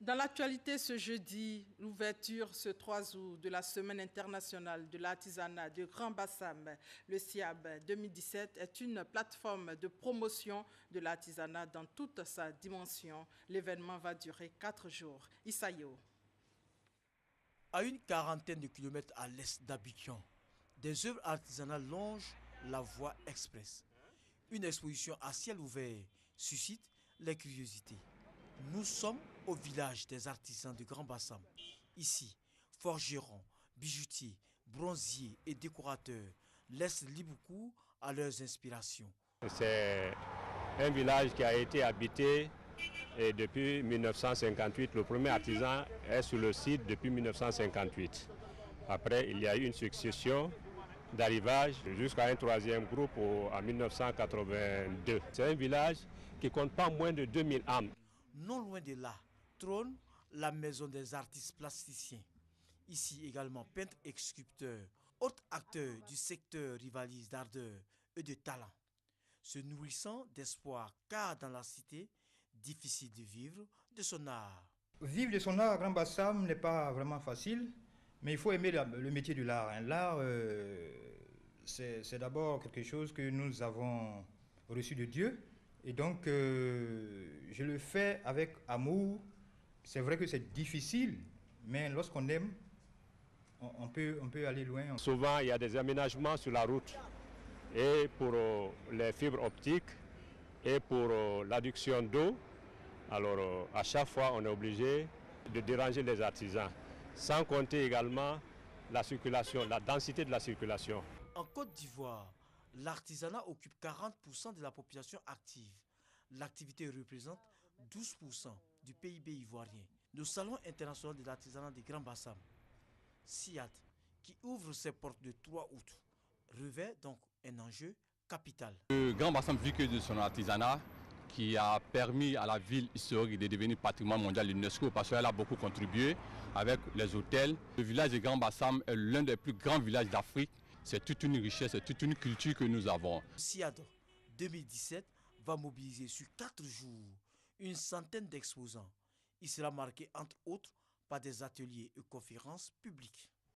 Dans l'actualité ce jeudi, l'ouverture ce 3 août de la Semaine internationale de l'artisanat de Grand Bassam, le SIAB 2017, est une plateforme de promotion de l'artisanat dans toute sa dimension. L'événement va durer 4 jours. Issaïo. À une quarantaine de kilomètres à l'est d'Abidjan, des œuvres artisanales longent la voie express. Une exposition à ciel ouvert suscite les curiosités. Nous sommes au village des artisans de Grand Bassam. Ici, forgerons, bijoutiers, bronziers et décorateurs laissent libre cours à leurs inspirations. C'est un village qui a été habité depuis 1958. Le premier artisan est sur le site depuis 1958. Après, il y a eu une succession d'arrivage jusqu'à un troisième groupe en 1982. C'est un village qui compte pas moins de 2000 âmes. Non loin de là, trône la maison des artistes plasticiens. Ici également, peintres et sculpteurs, autres acteurs du secteur rivalisent d'ardeur et de talent, se nourrissant d'espoir, car dans la cité, difficile de vivre de son art. Vivre de son art à Grand Bassam n'est pas vraiment facile, mais il faut aimer le métier de l'art. L'art, c'est d'abord quelque chose que nous avons reçu de Dieu. Et donc, je le fais avec amour. C'est vrai que c'est difficile, mais lorsqu'on aime, on peut aller loin. Souvent, il y a des aménagements sur la route. Et pour les fibres optiques et pour l'adduction d'eau, alors à chaque fois, on est obligé de déranger les artisans. Sans compter également la circulation, la densité de la circulation. En Côte d'Ivoire, l'artisanat occupe 40% de la population active. L'activité représente 12% du PIB ivoirien. Le Salon international de l'artisanat de Grand Bassam, SIAD, qui ouvre ses portes le 3 août, revêt donc un enjeu capital. Le Grand Bassam vit que de son artisanat qui a permis à la ville historique de devenir patrimoine mondial de l'UNESCO parce qu'elle a beaucoup contribué avec les hôtels. Le village de Grand Bassam est l'un des plus grands villages d'Afrique. C'est toute une richesse, c'est toute une culture que nous avons. SIAD 2017 va mobiliser sur 4 jours une centaine d'exposants. Il sera marqué entre autres par des ateliers et conférences publiques.